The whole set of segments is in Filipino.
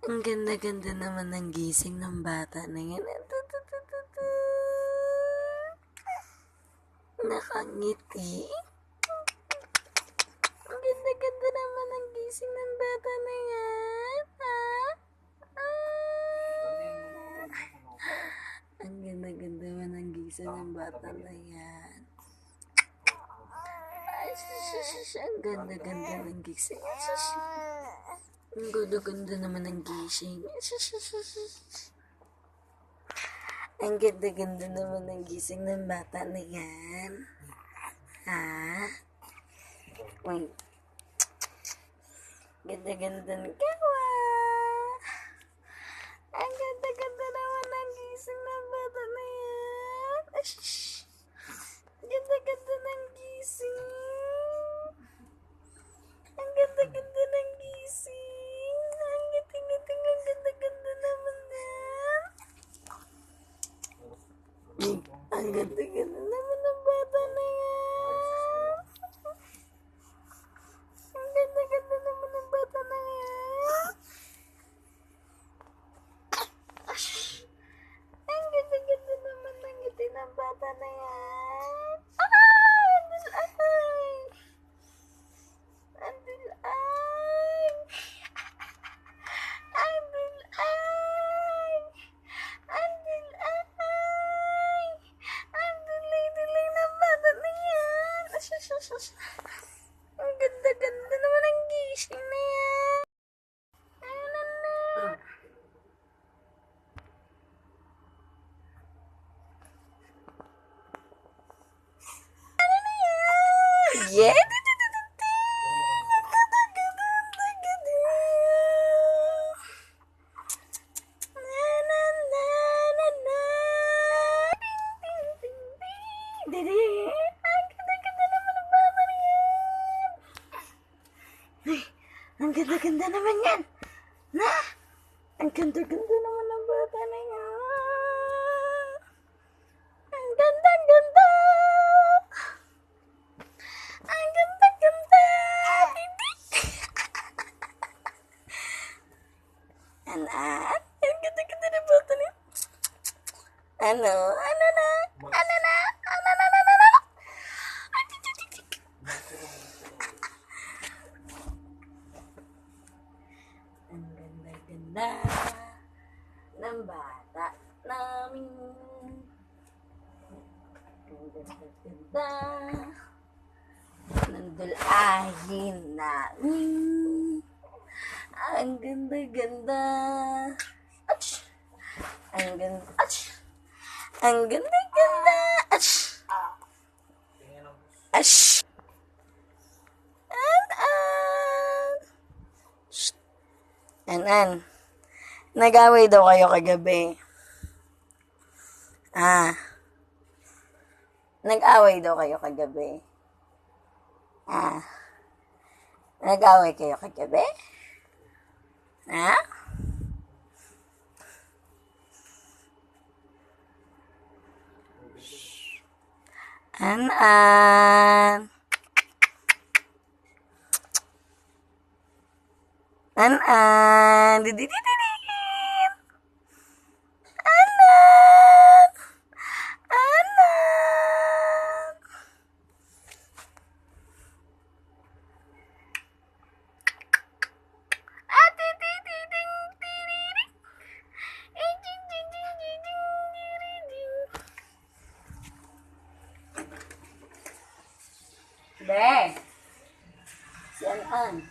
Ang ganda-ganda naman ng gising ng bata na yan. Nakangiti. Ang ganda-ganda naman ng gising ng bata na yan. Ang ganda-ganda naman ng gising ng bata na yan. Ang ganda-ganda ng gising. Ang ganda-ganda naman ng gising. Ang ganda-ganda naman ng gising ng bata na yan. Wait. Ganda-ganda ng kawa. Ang ganda-ganda naman ng gising ng bata na yan. Ganda-ganda ng gising. Ang ganda-ganda ng gising. Ang ngiti-ngiting, ang ganda-ganda naman yan. Ang ganda-ganda naman ng bata na yan. Ang ganda-ganda naman ng bata na yan. Ang ganda-ganda naman ng ngiti ng bata na yan. Ang ganda-ganda naman ang gising na yan. Ano na yan? Yeah! Ang ganda-ganda naman yan. Ang ganda-ganda naman ng bata na yan. Ang ganda-ganda. Ang ganda-ganda. Ang ganda-ganda ng bata na yan. Ano na? Ang ganda-ganda ng bata namin. Ang ganda-ganda ng dulahin namin. Ang ganda-ganda. Ang ganda. Ang ganda-ganda. Anan, nag-away daw kayo kagabi. Nag-away daw kayo kagabi. Nag-away kayo kagabi? Anan. Dididididin. Anan. Be. Si An.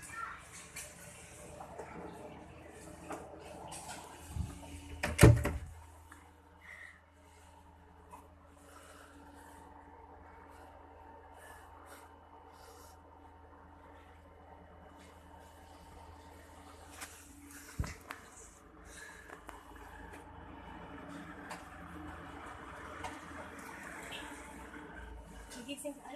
Gising ka.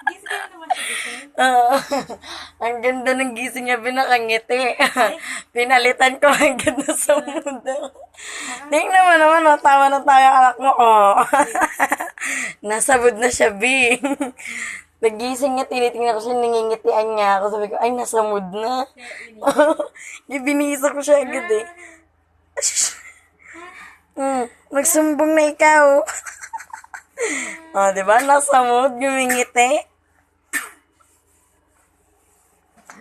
Gising ka naman siya gising. Ang ganda ng gising niya, pinakangiti. Pinalitan ko ang ganda sa mundo. Tingnan mo naman, tawa na tayo anak mo. Nasabod na siya, Bing. Nagising niya, tinitingnan ko siya, nangingitian niya ako. Sabi ko, ay, nasa mood na. Binisa ko siya agad eh. Nagsumbong na ikaw. Oh, di ba? Nasa mood, gumingiti.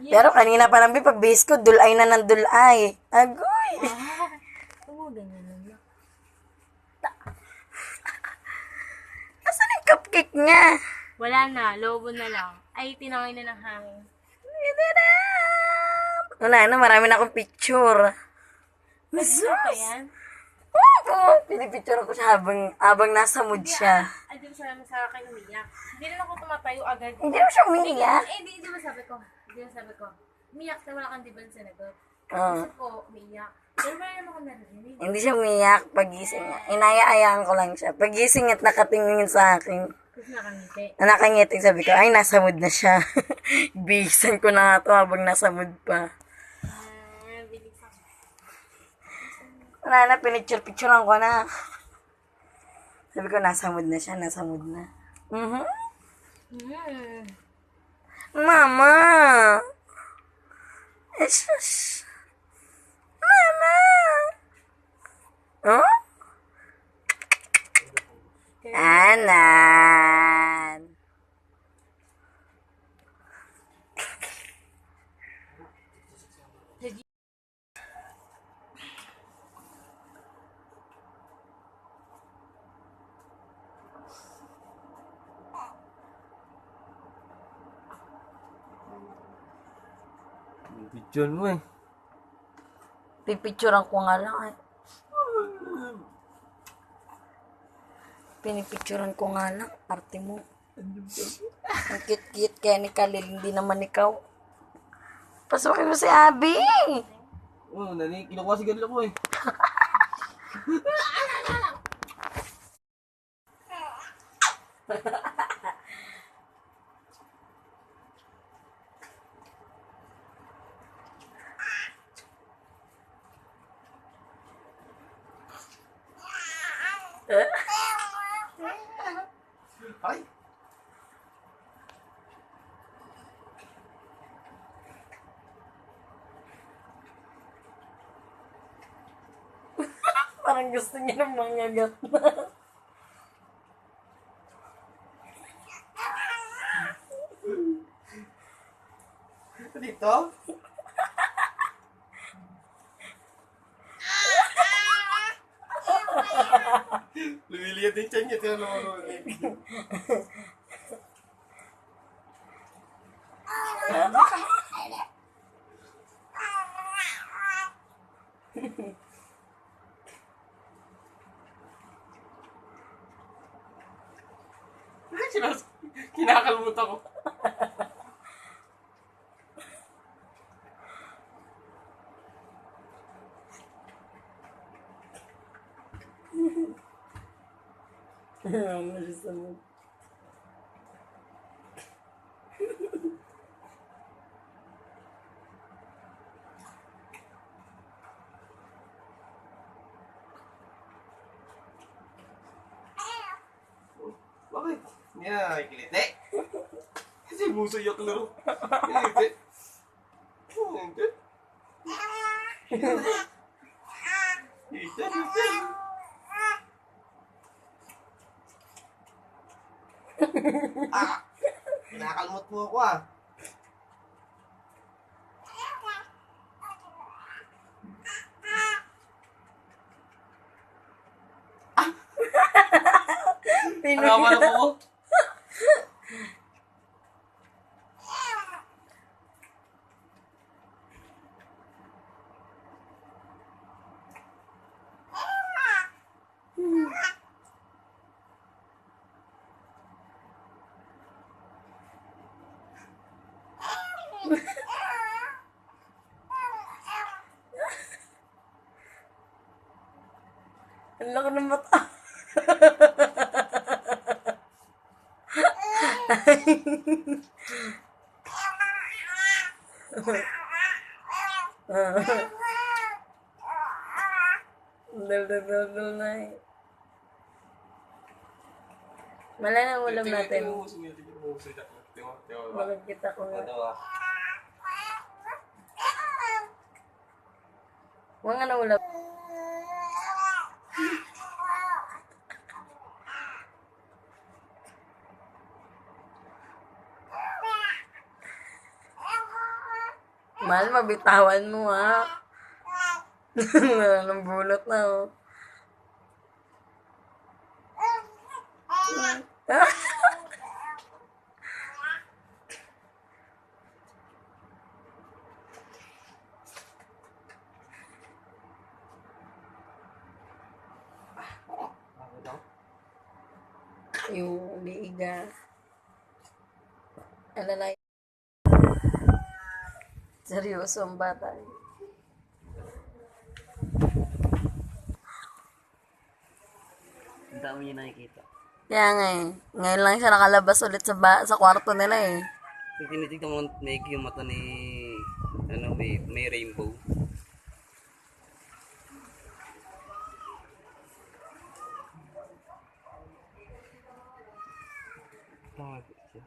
Pero kanina pa lang, pag-base ko, dulay na ng dulay. Agoy! Ganyan lang. Asan yung cupcake niya? Wala na, lobo na lang. Ay, tinangay na ng hangin. Wala na, marami na akong picture. Ano pa yan? Oo, pinipicture ko siya habang nasa mood siya. Ay, di ba sabi mo sa akin umiyak? Hindi na ako tumatayo agad. Hindi mo siya umiiyak. Di ba sabi ko? Umiyak na wala kang di ba sinagot? Oo. Gusto ko, umiyak. Pero wala naman ako narinig. Hindi siya umiyak pagising niya. Inaya-ayaan ko lang siya. Pagising at nakatingin sa akin. Tapos nakangiti. Nakangiting sabi ko, ay, nasa mood na siya. Bisan ko na nga to habang nasa mood pa. Bilis ako. Wala na, pinicture-picturean ko na. Sabi ko, nasa mood na siya, nasa mood na. Mama! Jesus! Mama! Oh? Anan! Picture mo eh. Pipicturean ko nga lang eh. Pinipicturean ko nga lang. Arte mo. Ang cute-cute kaya ni Khalil, hindi naman ikaw. Pasukin mo si Abby! Oo, kinukuha si Gadla ko eh. Ay! Parang gusto niya ng mga gat na. Dito? Lumiliyad din siya niya. Tiyan naman kinakalmot ako. Gusto mo. Bakit? Hindi na nakikiliti. Kasi buso yak laro. Kiliti. Hindi. Dito, dito. Kinakalmot mo ako ah. Pinawa na po. Ang laki ng mata. Dal na eh. Mala na ulam natin. Tiyo ba? Bakit kita ko nga. Ano ah? Mga ano wala. Mahal, mabitawan mo ha. Anong bulot na oh. Bakit daw? Yung liiga. Alalay. Seryoso ang bata. Ang dami niya nakikita. Kaya nga eh. Ngayon lang siya nakalabas ulit sa kwarto nila eh. Pag tinitignan mo naik yung mata ni ano may rainbow. Tama siya.